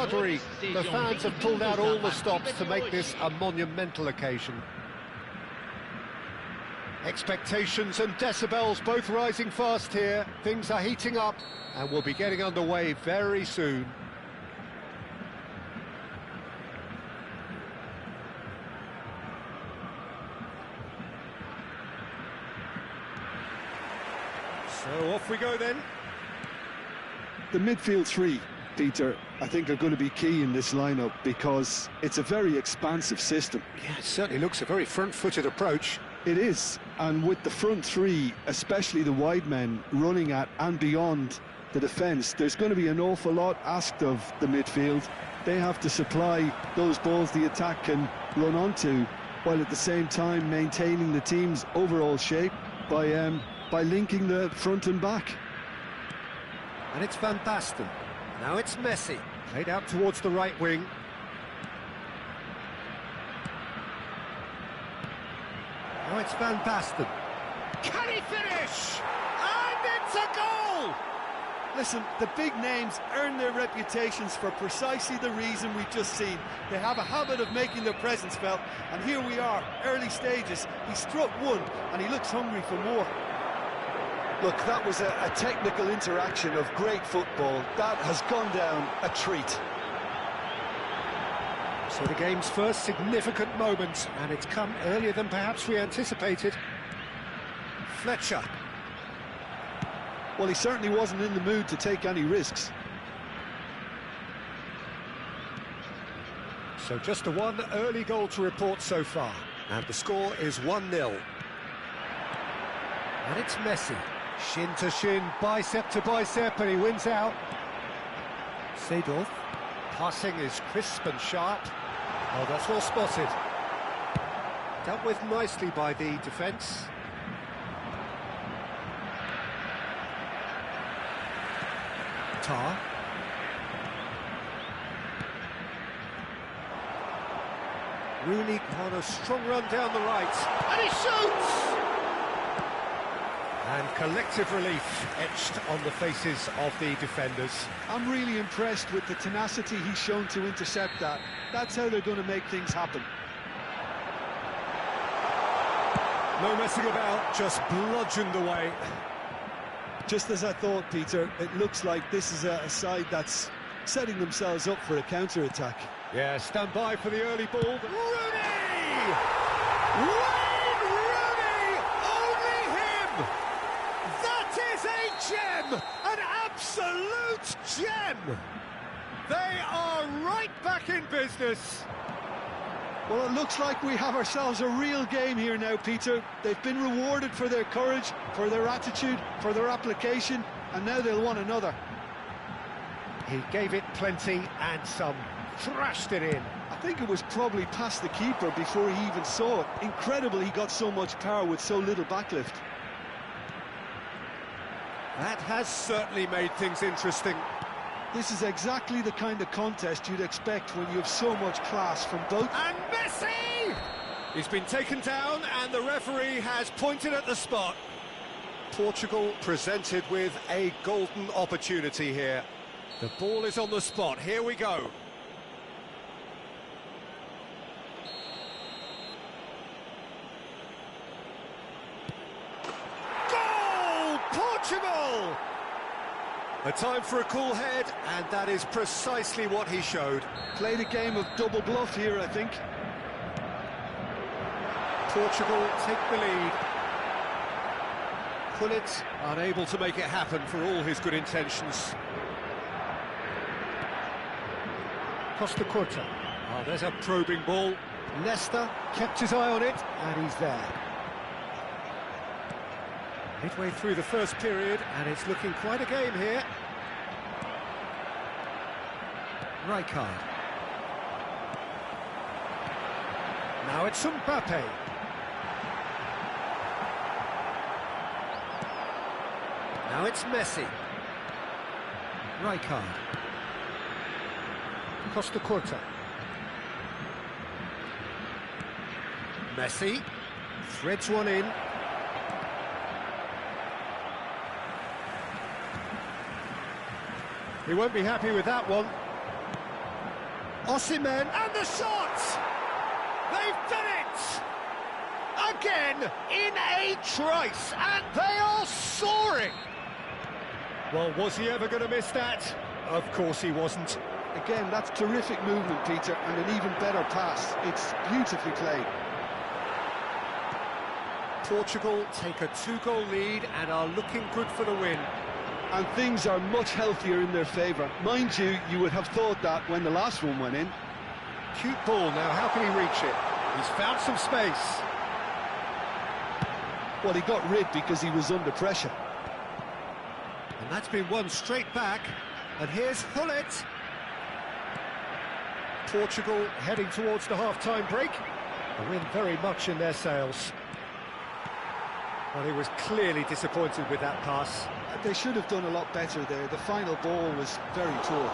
camaraderie. The fans have pulled out all the stops to make this a monumental occasion. Expectations and decibels both rising fast here. Things are heating up and we'll be getting underway very soon. So off we go then. The midfield three, Peter, I think are going to be key in this lineup because it's a very expansive system. Yeah, it certainly looks a very front-footed approach. It is, and with the front three, especially the wide men, running at and beyond the defence, there's going to be an awful lot asked of the midfield. They have to supply those balls the attack can run onto, while at the same time maintaining the team's overall shape by linking the front and back. And it's Van Basten. Now it's Messi. Played out towards the right wing. Now it's Van Basten. Can he finish? And it's a goal! Listen, the big names earn their reputations for precisely the reason we've just seen. They have a habit of making their presence felt, and here we are, early stages. He struck one, and he looks hungry for more. Look, that was a technical interaction of great football. That has gone down a treat. So the game's first significant moment, and it's come earlier than perhaps we anticipated. Fletcher. Well, he certainly wasn't in the mood to take any risks. So just a one early goal to report so far, and the score is 1-0. And it's Messi. Shin to shin, bicep to bicep, and he wins out. Seedorf. Passing is crisp and sharp. Oh, that's well spotted. Dealt with nicely by the defence. Tar. Rooney on a strong run down the right. And he shoots! And collective relief etched on the faces of the defenders. I'm really impressed with the tenacity he's shown to intercept that. That's how they're going to make things happen. No messing about, just bludgeoned away. Just as I thought, Peter, it looks like this is a side that's setting themselves up for a counter-attack. Yeah, stand by for the early ball. Rooney! Wayne Rooney! Only him! That is a gem! An absolute gem! They are right back in business. Well, it looks like we have ourselves a real game here now, Peter. They've been rewarded for their courage, for their attitude, for their application, and now they'll want another. He gave it plenty and some. Thrashed it in. I think it was probably past the keeper before he even saw it. Incredible he got so much power with so little backlift. That has certainly made things interesting. This is exactly the kind of contest you'd expect when you have so much class from both. And Messi! He's been taken down and the referee has pointed at the spot. Portugal presented with a golden opportunity here. The ball is on the spot. Here we go. Goal! Portugal! A time for a cool head, and that is precisely what he showed. Played a game of double bluff here, I think. Portugal take the lead. Gullit unable to make it happen for all his good intentions. Costa Curta. Oh, there's a probing ball. Leicester kept his eye on it, and he's there. Midway through the first period, and it's looking quite a game here. Rijkaard. Now it's Mbappe. Now it's Messi. Rijkaard. Costa Curta. Messi threads one in. He won't be happy with that one. Osimhen, and the shot! They've done it! Again, in a trice, and they are soaring! Well, was he ever going to miss that? Of course he wasn't. Again, that's terrific movement, Peter, and an even better pass. It's beautifully played. Portugal take a 2-goal lead and are looking good for the win. And things are much healthier in their favour. Mind you, you would have thought that when the last one went in. Cute ball now, how can he reach it? He's found some space. Well, he got rid because he was under pressure. And that's been won straight back. And here's Hullet. Portugal heading towards the half-time break. The win very much in their sails. Well, he was clearly disappointed with that pass. They should have done a lot better there. The final ball was very poor.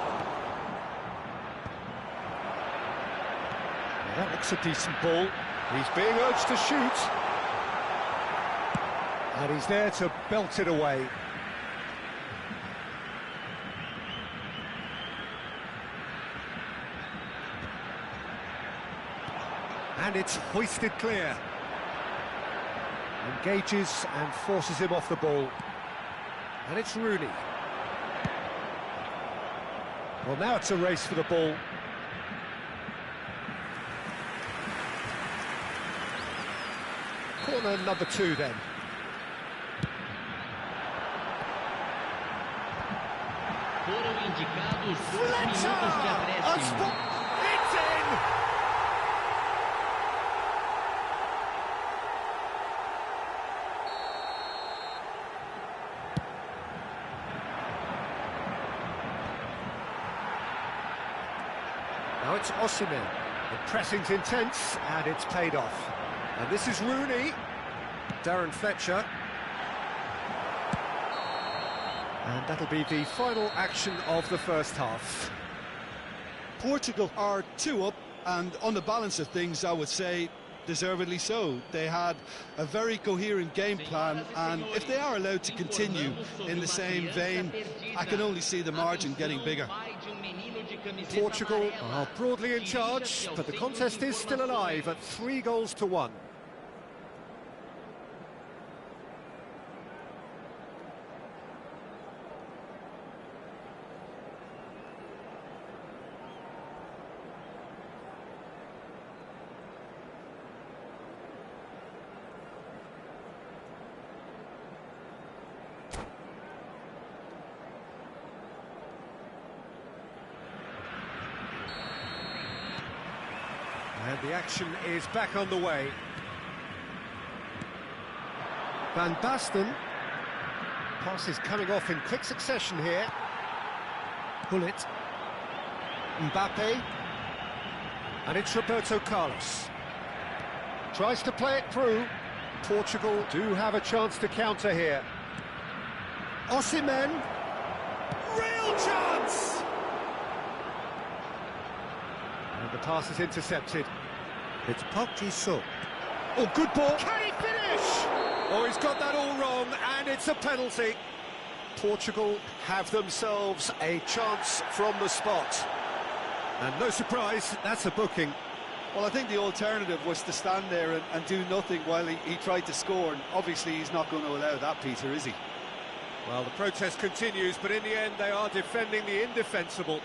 Well, that looks a decent ball. He's being urged to shoot. And he's there to belt it away. And it's hoisted clear. Engages and forces him off the ball. And it's Rooney. Well, now it's a race for the ball. Corner number 2 then. Foram indicados 2 minutos de A acréscimo. spot. It's in! Now it's Osimhen. The pressing's intense, and it's paid off. And this is Rooney. Darren Fletcher. And that'll be the final action of the first half. Portugal are 2 up, and on the balance of things, I would say deservedly so. They had a very coherent game plan, and if they are allowed to continue in the same vein, I can only see the margin getting bigger. Portugal are broadly in charge, but the contest is still alive at 3-1. And the action is back on the way. Van Basten. Pass is coming off in quick succession here. Hullet. Mbappe. And it's Roberto Carlos. Tries to play it through. Portugal do have a chance to counter here. Osimhen. Real chance! And the pass is intercepted. It's Park Ji-sung. Oh, good ball. Can he finish? Oh, he's got that all wrong, and it's a penalty. Portugal have themselves a chance from the spot. And no surprise, that's a booking. Well, I think the alternative was to stand there and do nothing while he tried to score, and obviously he's not going to allow that, Peter, is he? Well, the protest continues, but in the end they are defending the indefensible.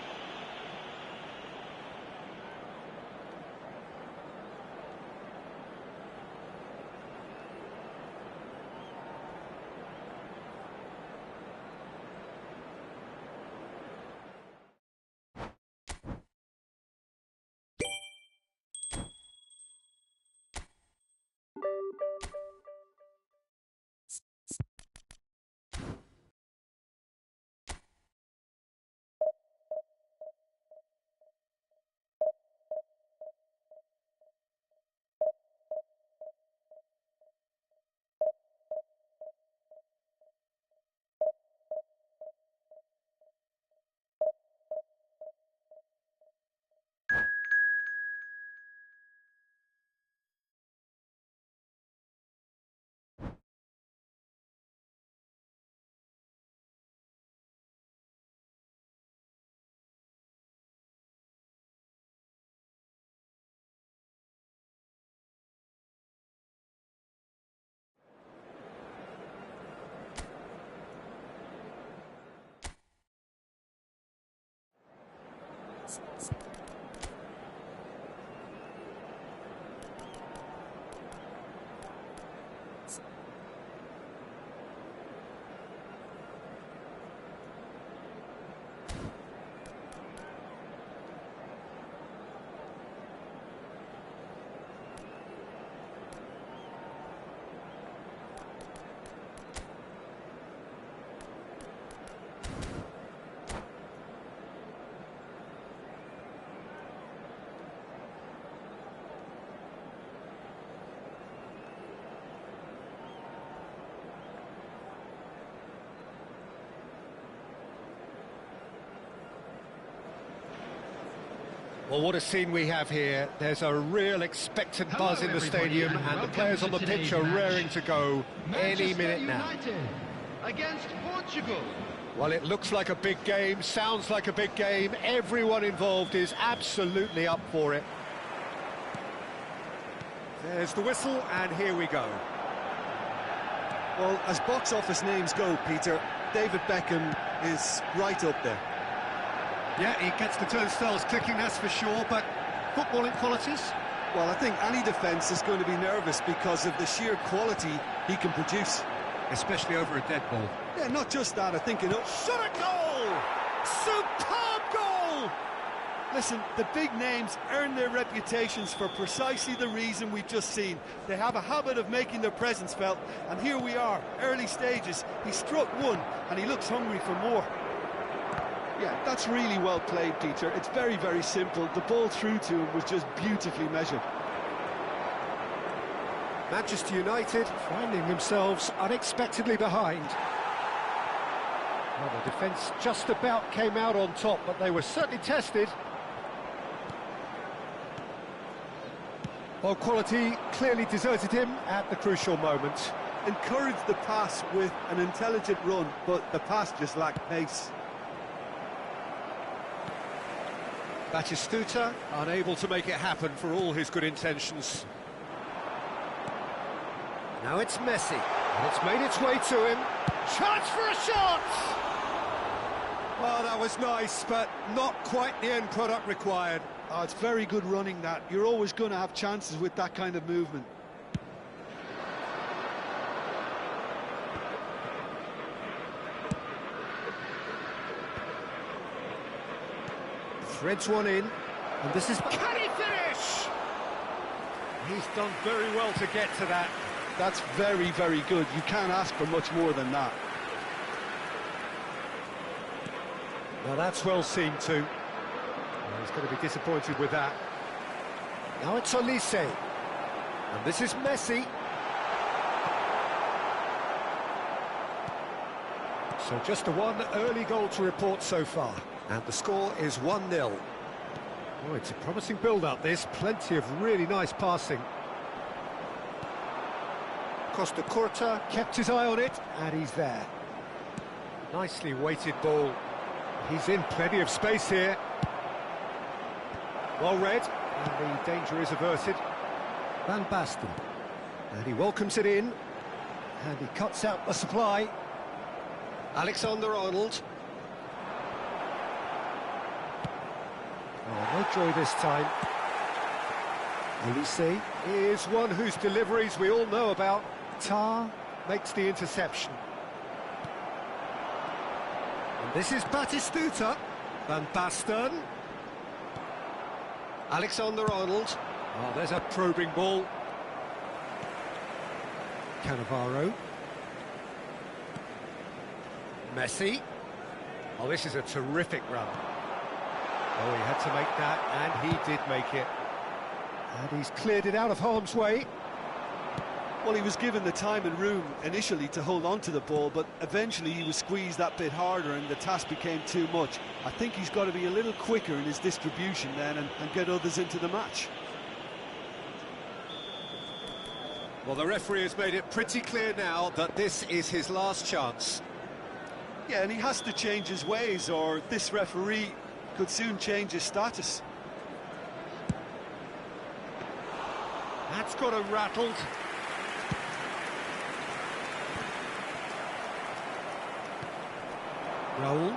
Well, what a scene we have here. There's a real expectant buzz in the stadium, and the players on the pitch are raring to go any minute now. Against Portugal. Well, it looks like a big game, sounds like a big game. Everyone involved is absolutely up for it. There's the whistle, and here we go. Well, as box office names go, Peter, David Beckham is right up there. Yeah, he gets the turnstiles clicking, that's for sure, but footballing qualities? Well, I think any defence is going to be nervous because of the sheer quality he can produce. Especially over a dead ball. Yeah, not just that, I think... Shot a goal! Superb goal! Listen, the big names earn their reputations for precisely the reason we've just seen. They have a habit of making their presence felt, and here we are, early stages. He struck one, and he looks hungry for more. Yeah, that's really well played, Peter. It's very, very simple. The ball through to him was just beautifully measured. Manchester United finding themselves unexpectedly behind. Well, the defence just about came out on top, but they were certainly tested. Well, quality clearly deserted him at the crucial moment. Encouraged the pass with an intelligent run, but the pass just lacked pace. Batistuta unable to make it happen for all his good intentions. Now it's Messi, and it's made its way to him. Chance for a shot! Well, that was nice, but not quite the end product required. Oh, it's very good running, that. You're always going to have chances with that kind of movement. Threads one in, and this is... Can he finish? He's done very well to get to that. That's very, very good. You can't ask for much more than that. Now that's well seen too. Well, he's going to be disappointed with that. Now it's Olise, and this is Messi. So just the one early goal to report so far. And the score is 1-0. Oh, it's a promising build-up, this. Plenty of really nice passing. Costa Curta kept his eye on it, and he's there. Nicely weighted ball. He's in plenty of space here. Well read, and the danger is averted. Van Basten. And he welcomes it in. And he cuts out the supply. Alexander-Arnold. Oh, no joy this time. Olise is one whose deliveries we all know about. Tar makes the interception. And this is Batistuta. Van Basten. Alexander-Arnold. Oh, there's a probing ball. Cannavaro. Messi. Oh, this is a terrific run. Oh, he had to make that, and he did make it. And he's cleared it out of harm's way. Well, he was given the time and room initially to hold on to the ball, but eventually he was squeezed that bit harder and the task became too much. I think he's got to be a little quicker in his distribution then and get others into the match. Well, the referee has made it pretty clear now that this is his last chance. Yeah, and he has to change his ways, or this referee could soon change his status. That's got him rattled. Raul.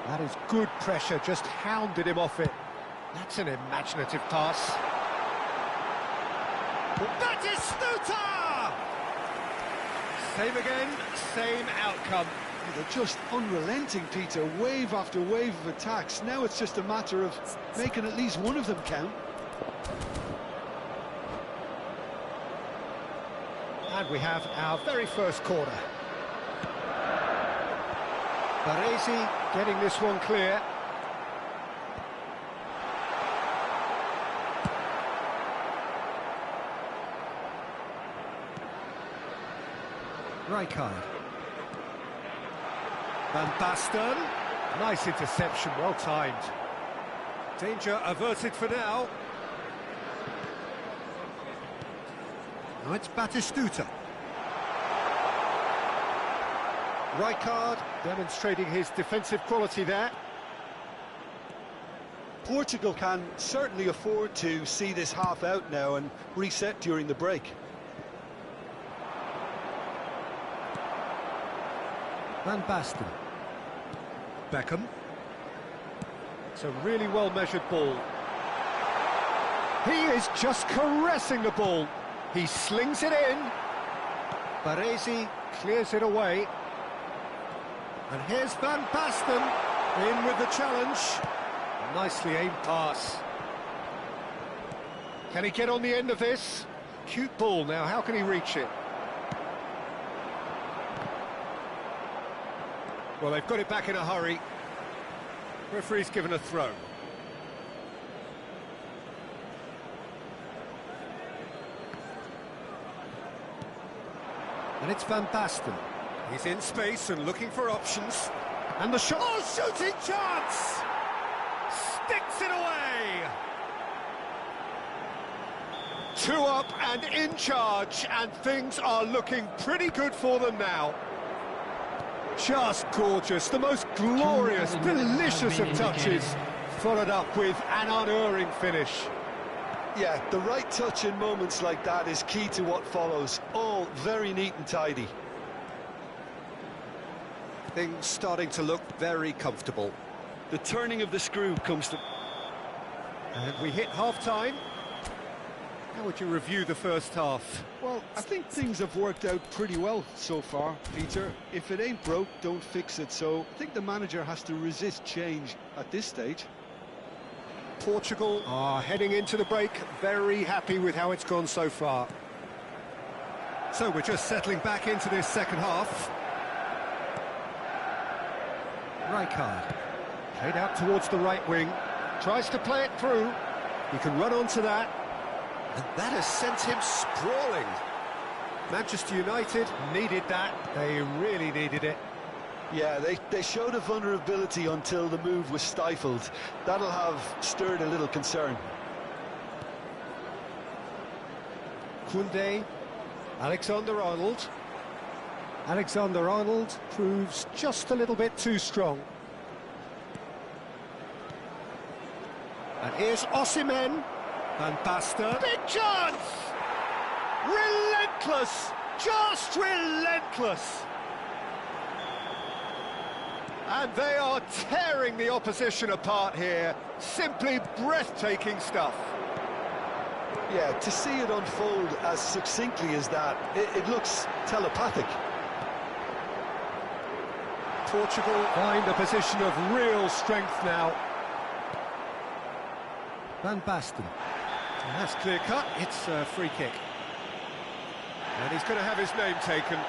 That is good pressure, just hounded him off it. That's an imaginative pass. Batistuta! Same again, same outcome. They're just unrelenting, Peter. Wave after wave of attacks. Now it's just a matter of making at least one of them count. And we have our very first corner. Baresi getting this one clear. Rijkaard. Van Basten. Nice interception, well timed. Danger averted for now. Now it's Batistuta. Rijkaard demonstrating his defensive quality there. Portugal can certainly afford to see this half out now and reset during the break. Van Basten. Beckham. It's a really well-measured ball. He is just caressing the ball. He slings it in. Baresi clears it away. And here's Van Basten in with the challenge. A nicely aimed pass. Can he get on the end of this? Cute ball now, how can he reach it? Well, they've got it back in a hurry. Referee's given a throw. And it's Van Basten. He's in space and looking for options. And the shot... Oh, shooting chance! Sticks it away! 2 up and in charge, and things are looking pretty good for them now. Just gorgeous, the most glorious, delicious of touches, followed up with an unerring finish. Yeah, the right touch in moments like that is key to what follows. All very neat and tidy. Things starting to look very comfortable. The turning of the screw comes to... And we hit half-time. How would you review the first half? Well, I think things have worked out pretty well so far, Peter. If it ain't broke, don't fix it. So I think the manager has to resist change at this stage. Portugal are heading into the break, very happy with how it's gone so far. So we're just settling back into this second half. Rijkaard, played out towards the right wing, tries to play it through. He can run onto that. And that has sent him sprawling. Manchester United needed that. They really needed it. Yeah, they showed a vulnerability until the move was stifled. That'll have stirred a little concern. Koundé, Alexander-Arnold. Alexander-Arnold proves just a little bit too strong. And here's Osimhen. Van Basten. Big chance! Relentless! Just relentless! And they are tearing the opposition apart here. Simply breathtaking stuff. Yeah, to see it unfold as succinctly as that, it looks telepathic. Portugal find a position of real strength now. Van Basten. And that's clear cut, it's a free kick. And he's going to have his name taken.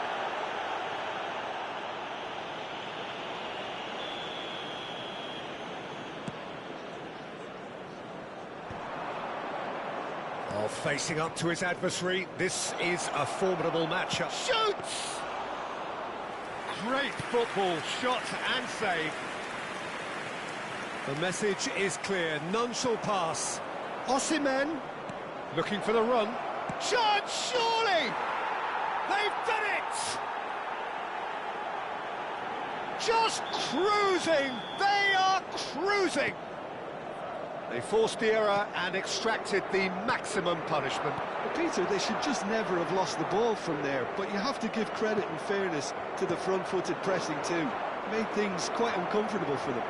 Oh, facing up to his adversary, this is a formidable matchup. Shoots! Great football, shot and save. The message is clear, none shall pass. Osimhen, looking for the run. Chance, surely! They've done it! Just cruising! They are cruising! They forced the error and extracted the maximum punishment. But Peter, they should just never have lost the ball from there, but you have to give credit and fairness to the front-footed pressing too. Made things quite uncomfortable for them.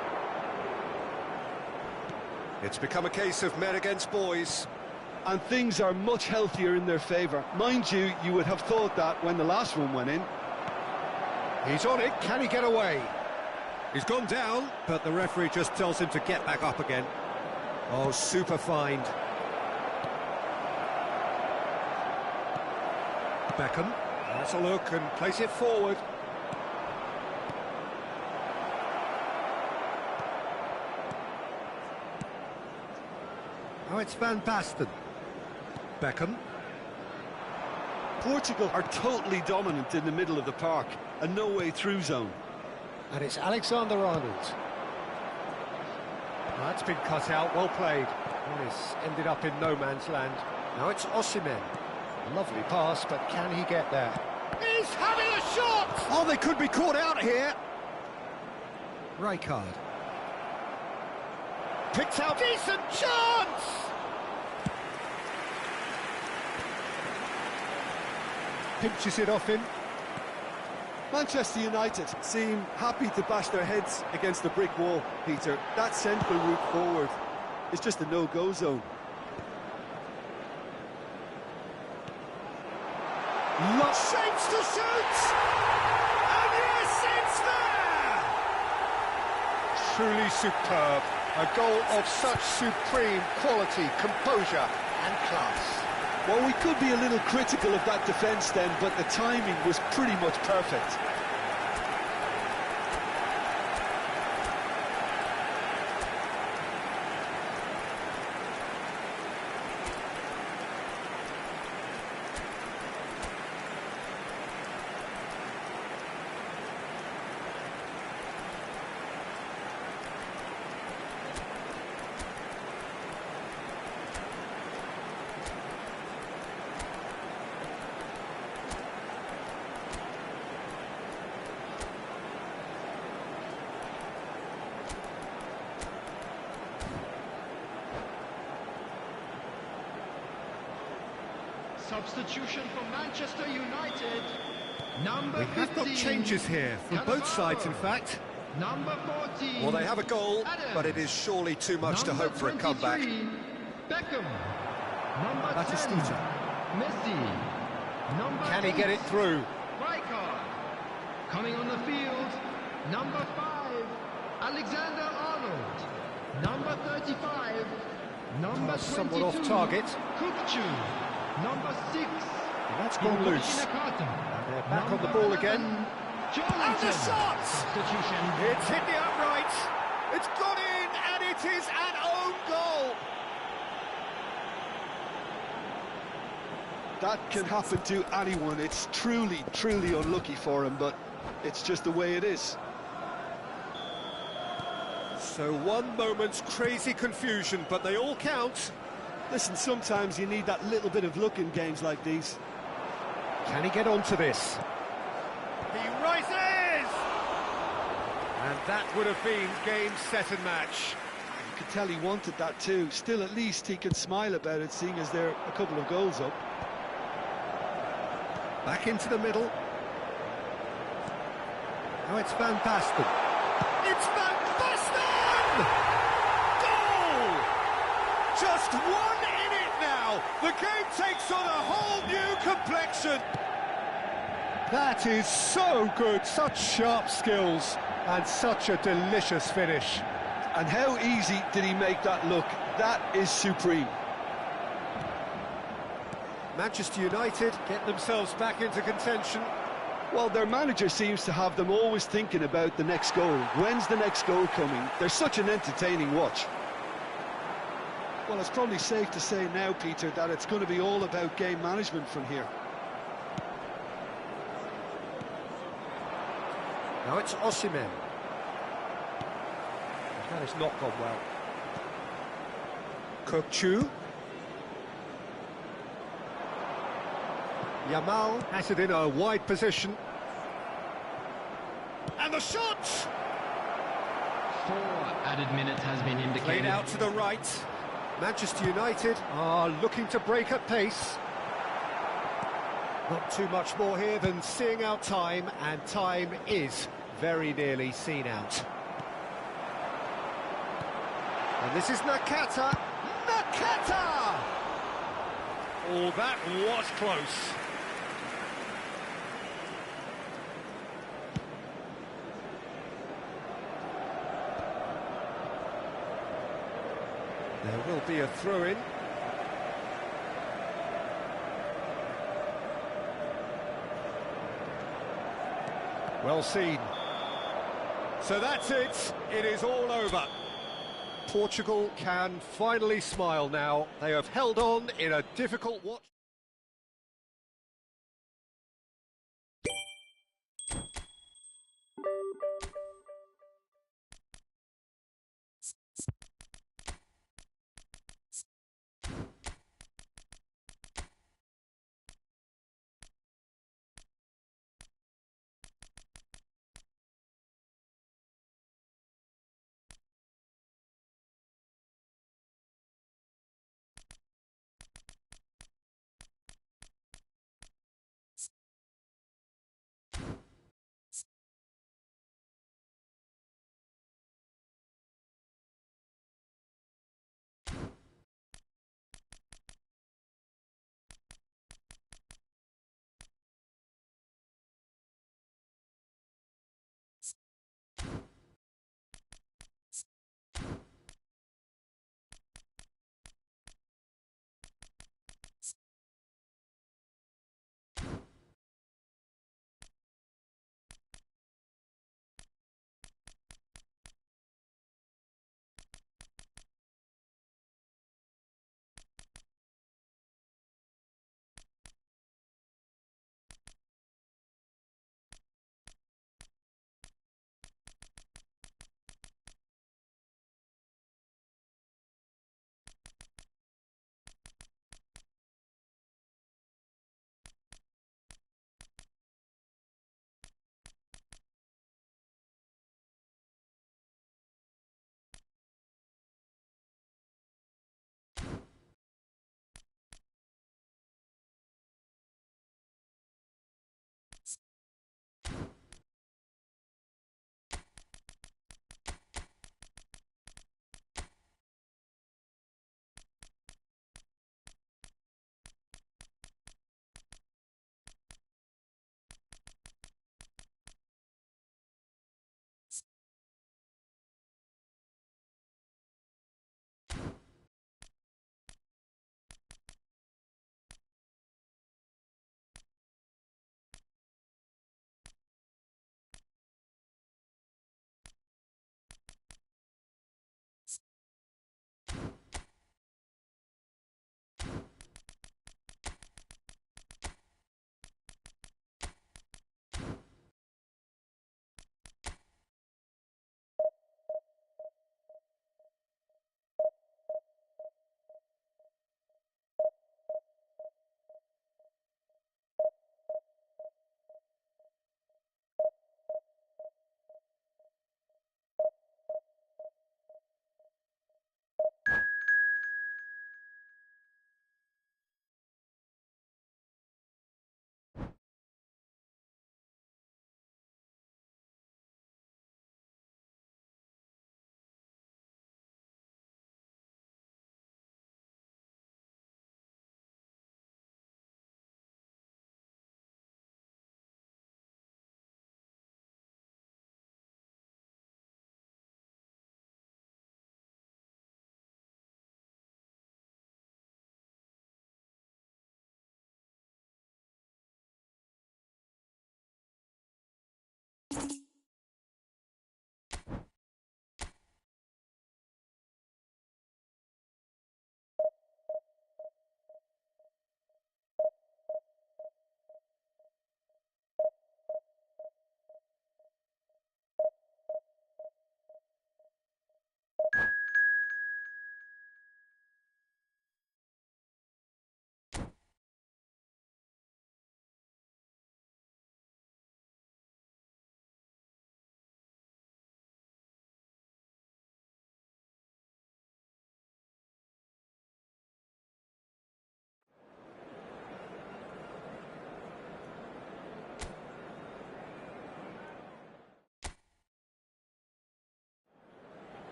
It's become a case of men against boys. And things are much healthier in their favour. Mind you, you would have thought that when the last one went in. He's on it, can he get away? He's gone down, but the referee just tells him to get back up again. Oh, super find. Beckham, has a look and plays it forward. Now it's Van Basten. Beckham. Portugal are totally dominant in the middle of the park, a no-way-through zone. And it's Alexander-Arnold. That's been cut out, well played. Well, it's ended up in no man's land. Now it's Osimhen. Lovely pass, but can he get there? He's having a shot! Oh, they could be caught out here. Rijkaard. Picks out, decent chance! Pinches it off him. Manchester United seem happy to bash their heads against the brick wall, Peter. That central route forward is just a no-go zone. Shapes to shoot! And yes, it's there! Truly superb. A goal of such supreme quality, composure and class. Well, we could be a little critical of that defence then, but the timing was pretty much perfect. Substitution for Manchester United. Number 15. We have got changes here from both sides, in fact. Number 14. Well, they have a goal, Adams. but it is surely too much to hope for a comeback. Beckham. Number Batistita. 10. Messi. Number Can he 8. get it through? Rijkaard. Coming on the field. Number 5. Alexander-Arnold. Number 35. Number 22. Somewhat off target. Kukcu. Number 6. And that's gone loose. And they're back on the ball again. And the shot! Substitution. It's hit the uprights. It's gone in, and it is an own goal. That can happen to anyone. It's truly, truly unlucky for him, but it's just the way it is. So one moment's crazy confusion, but they all count. Listen, sometimes you need that little bit of luck in games like these. Can he get onto this? He rises! And that would have been game, set and match. You could tell he wanted that too. Still, at least he could smile about it, seeing as they're a couple of goals up. Back into the middle. Now it's Van Basten. It's Van Basten! Goal! Just one in it now. The game takes on a whole new complexion. That is so good. Such sharp skills and such a delicious finish. And how easy did he make that look? That is supreme. Manchester United get themselves back into contention. Well, their manager seems to have them always thinking about the next goal. When's the next goal coming? They're such an entertaining watch. Well, it's probably safe to say now, Peter, that it's going to be all about game management from here. Now it's Osimhen. That has not gone well. Kukcu. Yamal has it in a wide position. And the shot! 4 added minutes has been indicated. Played out to the right. Manchester United are looking to break at pace. Not too much more here than seeing out time, and time is very nearly seen out. And this is Nakata. Nakata! Oh, that was close. There will be a throw-in. Well seen. So that's it. It is all over. Portugal can finally smile now. They have held on in a difficult watch.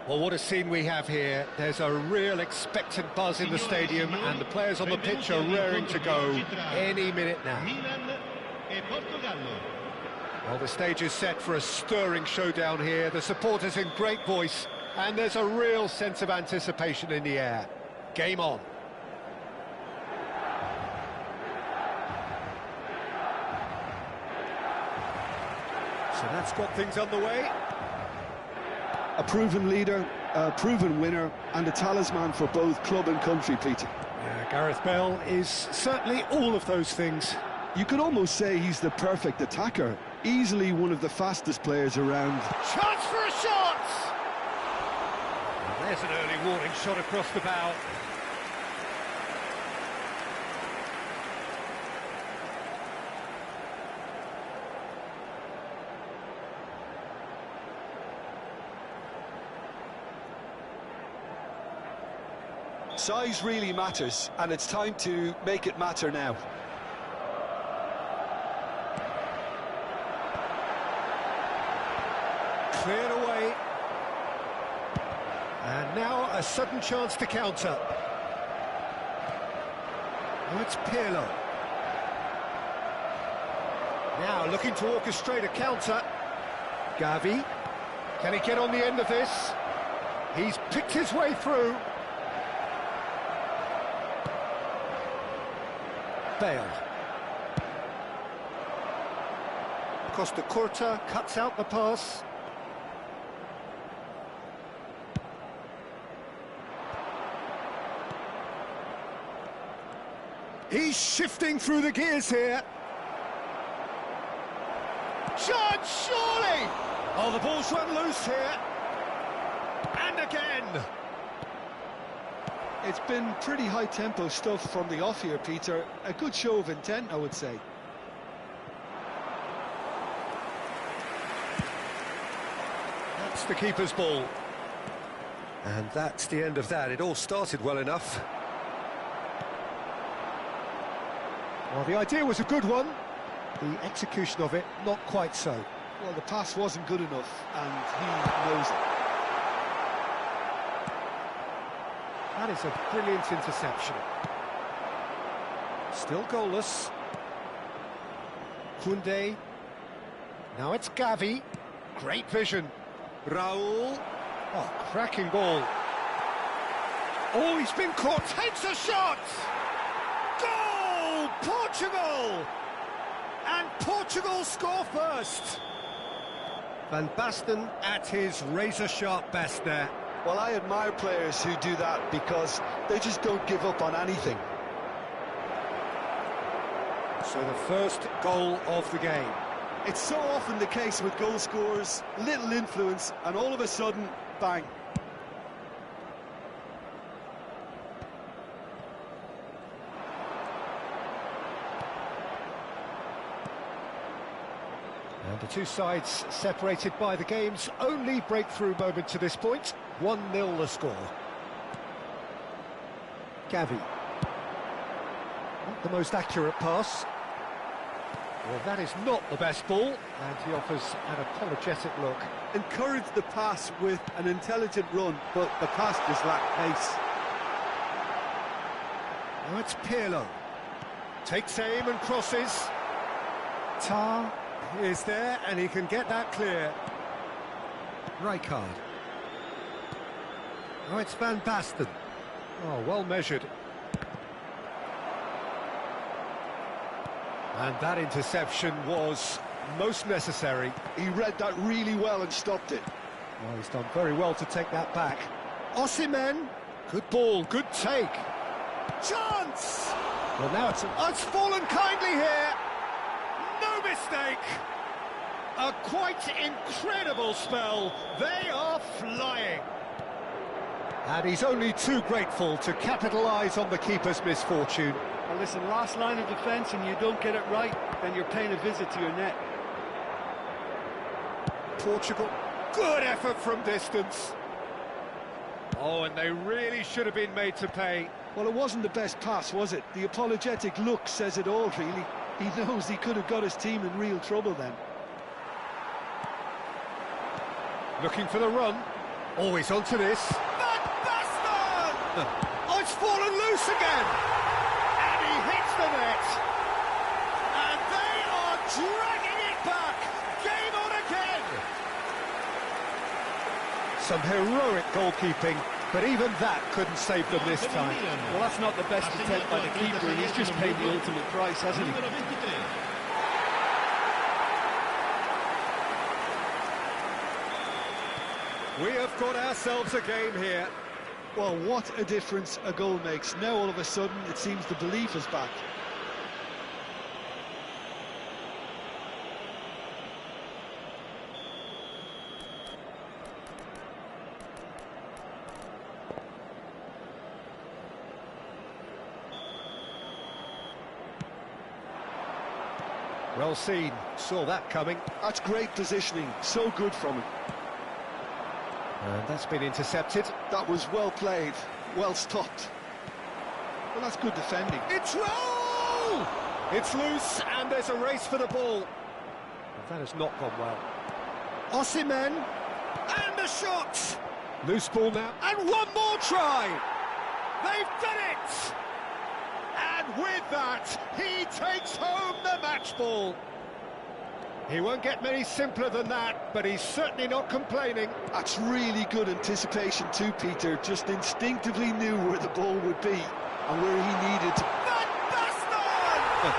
Well, what a scene we have here. There's a real expectant buzz in the stadium, and the players on the pitch are raring to go any minute now. Well, the stage is set for a stirring showdown here. The supporters in great voice, and there's a real sense of anticipation in the air. Game on. So that's got things underway. A proven leader, a proven winner, and a talisman for both club and country, Peter. Yeah, Gareth Bale is certainly all of those things. You could almost say he's the perfect attacker. Easily one of the fastest players around. Chance for a shot! And there's an early warning shot across the bow. Size really matters, and it's time to make it matter now. Cleared away. And now a sudden chance to counter. Oh, it's Pirlo. Now looking to orchestrate a counter. Gavi. Can he get on the end of this? He's picked his way through. Bale. Costa Curta cuts out the pass. He's shifting through the gears here. Chance, surely! Oh, the ball's run loose here. And again. It's been pretty high-tempo stuff from the off here, Peter. A good show of intent, I would say. That's the keeper's ball. And that's the end of that. It all started well enough. Well, the idea was a good one. The execution of it, not quite so. Well, the pass wasn't good enough, and he knows it. That is a brilliant interception. Still goalless. Koundé. Now it's Gavi. Great vision. Raul. Oh, cracking ball. Oh, he's been caught. Takes a shot. Goal! Portugal! And Portugal score first. Van Basten at his razor-sharp best there. Well, I admire players who do that because they just don't give up on anything. So the first goal of the game. It's so often the case with goal scorers, little influence, and all of a sudden, bang. And the two sides separated by the game's only breakthrough moment to this point. 1-0 the score. Gavi. Not the most accurate pass. Well, that is not the best ball, and he offers an apologetic look. Encourage the pass with an intelligent run, but the pass just lacked pace. Now it's Pirlo. Takes aim and crosses. Tar is there, and he can get that clear. Rijkaard. Now it's Van Basten. Oh, well measured. And that interception was most necessary. He read that really well and stopped it. Well, he's done very well to take that back. Osimhen, good ball, good take. Chance! Well, now it's fallen kindly here. No mistake. A quite incredible spell. They are flying. And he's only too grateful to capitalise on the keeper's misfortune. Well, listen, last line of defence and you don't get it right, then you're paying a visit to your net. Portugal, good effort from distance. Oh, and they really should have been made to pay. Well, it wasn't the best pass, was it? The apologetic look says it all, really. He knows he could have got his team in real trouble then. Looking for the run. Always onto this. Van Basten! Oh, it's fallen loose again! And he hits the net! And they are dragging it back! Game on again! Some heroic goalkeeping, but even that couldn't save them this time. Well, that's not the best attempt by the keeper, and he's just paid the ultimate price, hasn't he? Numero 23. We have got ourselves a game here. Well, what a difference a goal makes. Now, all of a sudden, it seems the belief is back. Well seen, saw that coming. That's great positioning, so good from him. And that's been intercepted. That was well played, well stopped. Well, that's good defending. It's roll! It's loose, and there's a race for the ball. That has not gone well. Osimhen, and the shot! Loose ball now, and one more try! They've done it! And with that, he takes home the match ball. He won't get many simpler than that, but he's certainly not complaining. That's really good anticipation too, Peter. Just instinctively knew where the ball would be and where he needed to. Van Basten!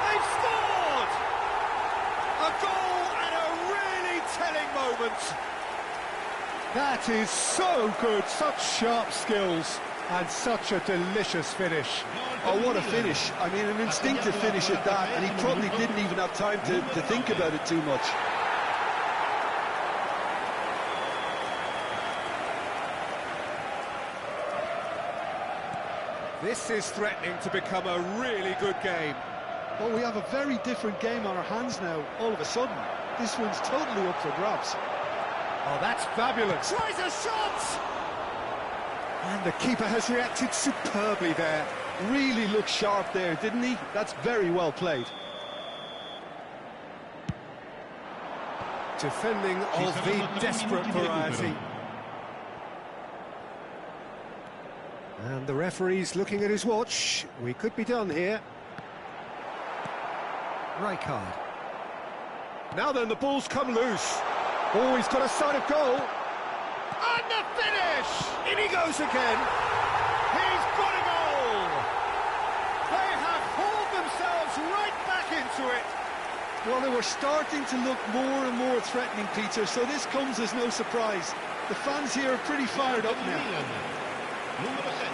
They've scored! A goal and a really telling moment. That is so good, such sharp skills, and such a delicious finish. Oh, what a finish. I mean, an instinctive finish at that, and he probably didn't even have time to think about it too much. This is threatening to become a really good game. Well, we have a very different game on our hands now, all of a sudden. This one's totally up for grabs. Oh, that's fabulous. Tries a shot! And the keeper has reacted superbly there. Really looked sharp there, didn't he? That's very well played. Defending of the desperate variety. And the referee's looking at his watch. We could be done here. Rijkaard. Now then, the ball's come loose. Oh, he's got a sight of goal. And the finish! In he goes again. He's got a goal! They have hauled themselves right back into it. Well, they were starting to look more and more threatening, Peter, so this comes as no surprise. The fans here are pretty fired up now. Numero 7.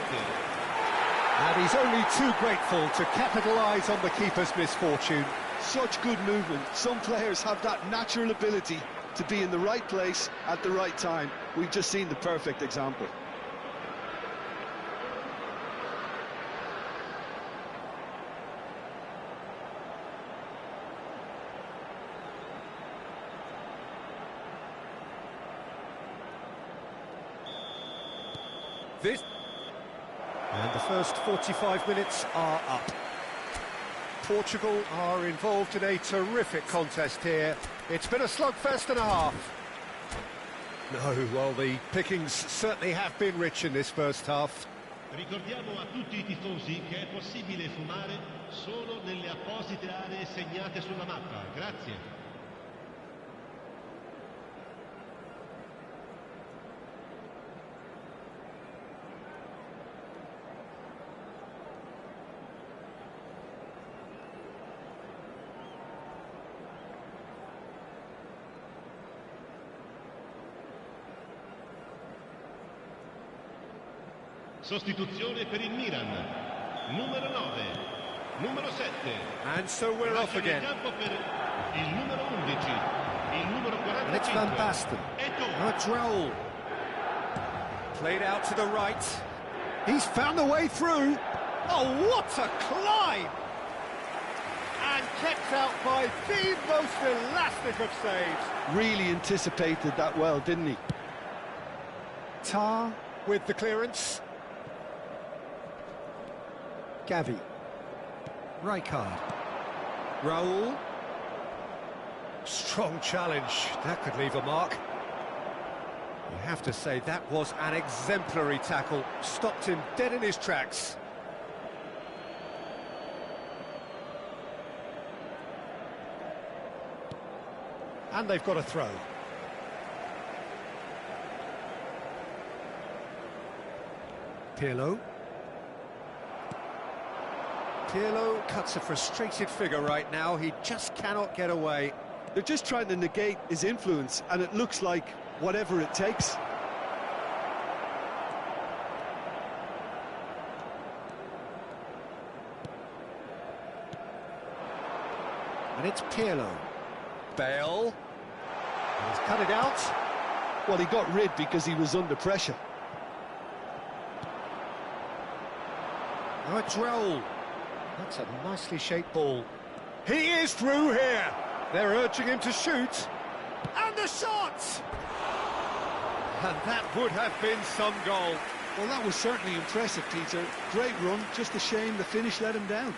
And he's only too grateful to capitalise on the keeper's misfortune. Such good movement. Some players have that natural ability to be in the right place at the right time. We've just seen the perfect example. And the first 45 minutes are up. Portugal are involved in a terrific contest here. It's been a slugfest and a half. No, well, the pickings certainly have been rich in this first half. Ricordiamo a tutti I tifosi che è possibile fumare solo nelle apposite aree segnate sulla mappa. Grazie. Sostituzione per il Milan. Numero 9. Numero 7. And so we're off again. Campo per il numero 11. Il numero 45. And it's Van Basten. Eto'o. A Droll. Played out to the right. He's found the way through. Oh, what a climb! And kept out by the most elastic of saves. Really anticipated that well, didn't he? Tar with the clearance. Gavi. Rijkaard. Raul. Strong challenge. That could leave a mark. You have to say that was an exemplary tackle. Stopped him dead in his tracks. And they've got a throw. Pirlo. Pirlo cuts a frustrated figure right now. He just cannot get away. They're just trying to negate his influence, and it looks like whatever it takes. And it's Pirlo. Bale. And he's cut it out. Well, he got rid because he was under pressure. Now it's Raul. That's a nicely shaped ball. He is through here. They're urging him to shoot. And the shot! And that would have been some goal. Well, that was certainly impressive, Peter. Great run, just a shame the finish let him down.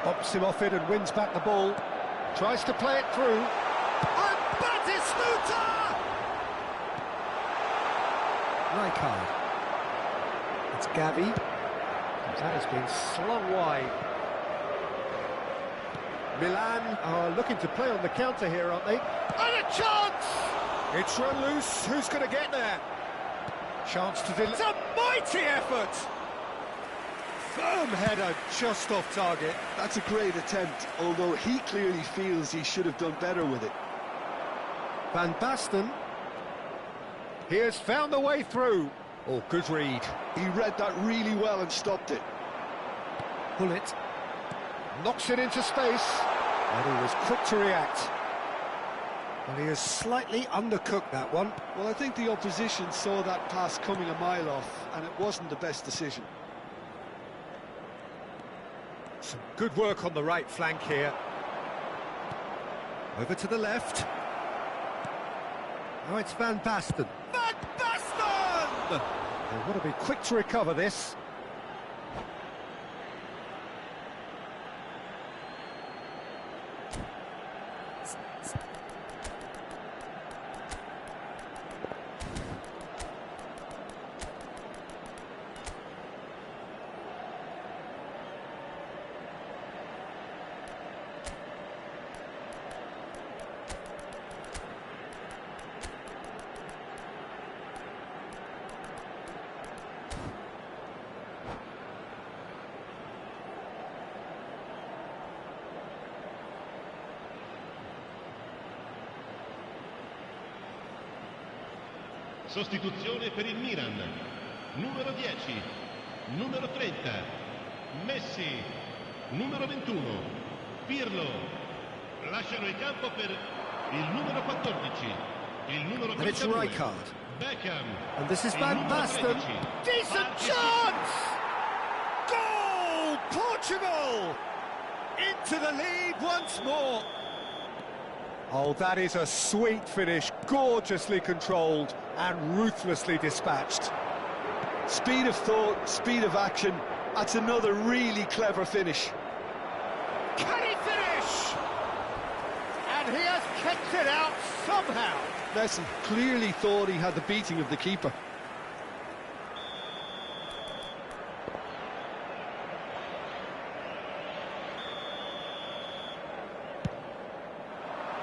Bops him off it and wins back the ball. Tries to play it through. And Batistuta! Rijkaard. It's Gavi. That has been slung wide. Milan are looking to play on the counter here, aren't they? And a chance! It's run loose. Who's going to get there? Chance to deliver. It's a mighty effort! Firm header just off target. That's a great attempt, although he clearly feels he should have done better with it. Van Basten. He has found the way through. Oh, good read. He read that really well and stopped it. Bullet. Knocks it into space. And he was quick to react. Well, he has slightly undercooked that one. Well, I think the opposition saw that pass coming a mile off, and it wasn't the best decision. Some good work on the right flank here. Over to the left. Now it's Van Basten. Van Basten! They want to be quick to recover this. Sostituzione per il Milan. Numero 10, numero 30, Messi, numero 21, Pirlo. Lasciano il campo per il numero 14, il numero 32, And it's Rijkaard. Beckham. And this is il Van numero Basten. 13, Decent chance! Goal! Portugal! Into the lead once more. Oh, that is a sweet finish, gorgeously controlled and ruthlessly dispatched. Speed of thought, speed of action. That's another really clever finish. Can he finish? And he has kicked it out somehow. Messi clearly thought he had the beating of the keeper.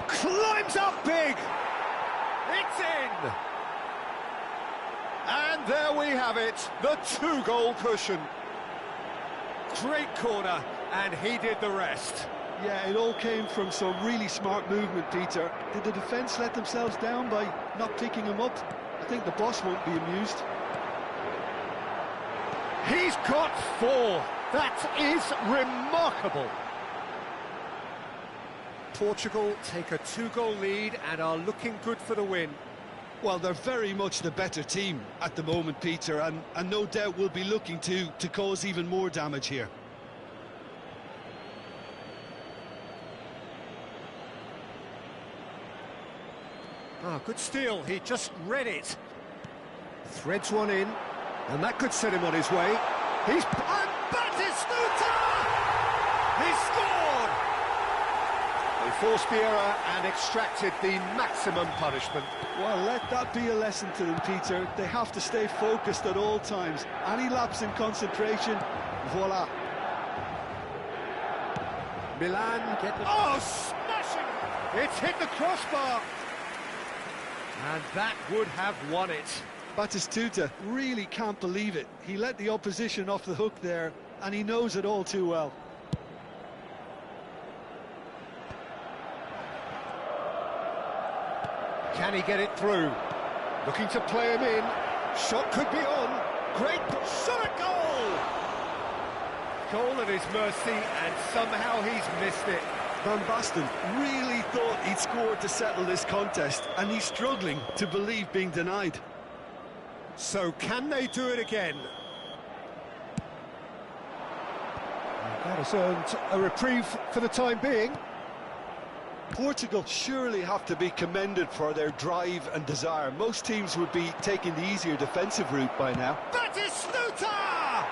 Climbs up big. It's in. And there we have it, the 2-goal cushion. Great corner, and he did the rest. Yeah, it all came from some really smart movement, Peter. Did the defence let themselves down by not picking him up? I think the boss won't be amused. He's got 4. That is remarkable. Portugal take a 2-goal lead and are looking good for the win. Well, they're very much the better team at the moment, Peter, and no doubt will be looking to cause even more damage here. Oh, good steal, he just read it. Threads one in, and that could set him on his way. He's... And Batistuta! He scored! They forced the error and extracted the maximum punishment. Well, let that be a lesson to them, Peter. They have to stay focused at all times. Any lapse in concentration, voila. Milan get the... Oh, smashing! It's hit the crossbar! And that would have won it. Batistuta really can't believe it. He let the opposition off the hook there, and he knows it all too well. Can he get it through? Looking to play him in. Shot could be on. Great shot at goal! Goal at his mercy, and somehow he's missed it. Van Basten really thought he'd scored to settle this contest, and he's struggling to believe being denied. So can they do it again? That has earned a reprieve for the time being. Portugal surely have to be commended for their drive and desire. Most teams would be taking the easier defensive route by now. Batistuta!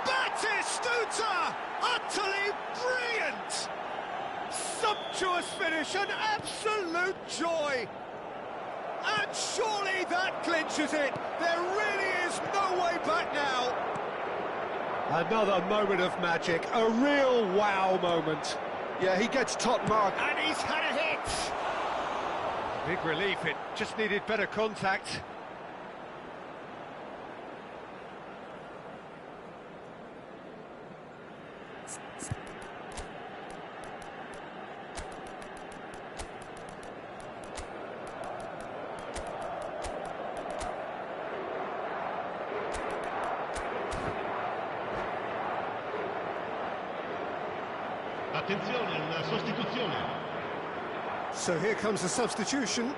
Batistuta! Utterly brilliant! Sumptuous finish, an absolute joy! And surely that clinches it. There really is no way back now. Another moment of magic, a real wow moment. Yeah, he gets top mark. And he's had a hit. Big relief, it just needed better contact. Attenzione, una sostituzione. So here comes the substitution.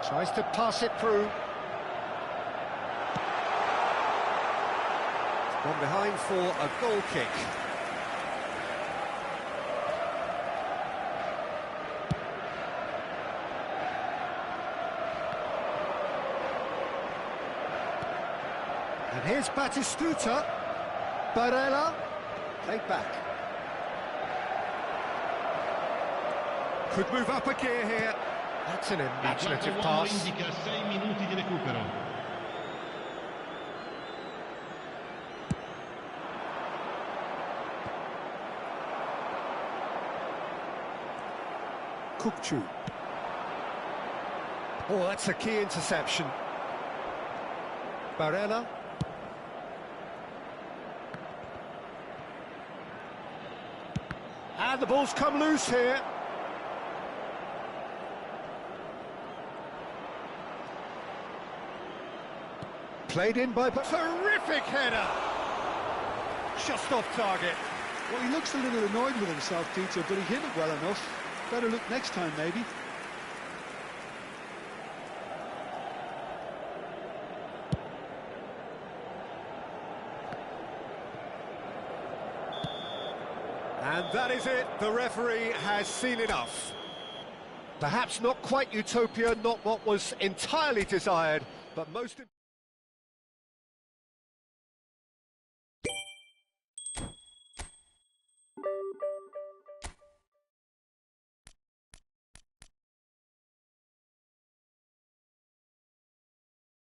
Tries to pass it through. It's gone behind for a goal kick. And here's Batistuta. Barella, played back. Could move up a gear here. That's an imaginative Il pass. indica 6 minuti di recupero. Kukçu. Oh, that's a key interception. Barella. And the ball's come loose here. Played in by... Terrific header! Just off target. Well, he looks a little annoyed with himself, Peter, but he hit it well enough. Better look next time, maybe. And that is it. The referee has seen enough. Perhaps not quite utopia, not what was entirely desired, but most...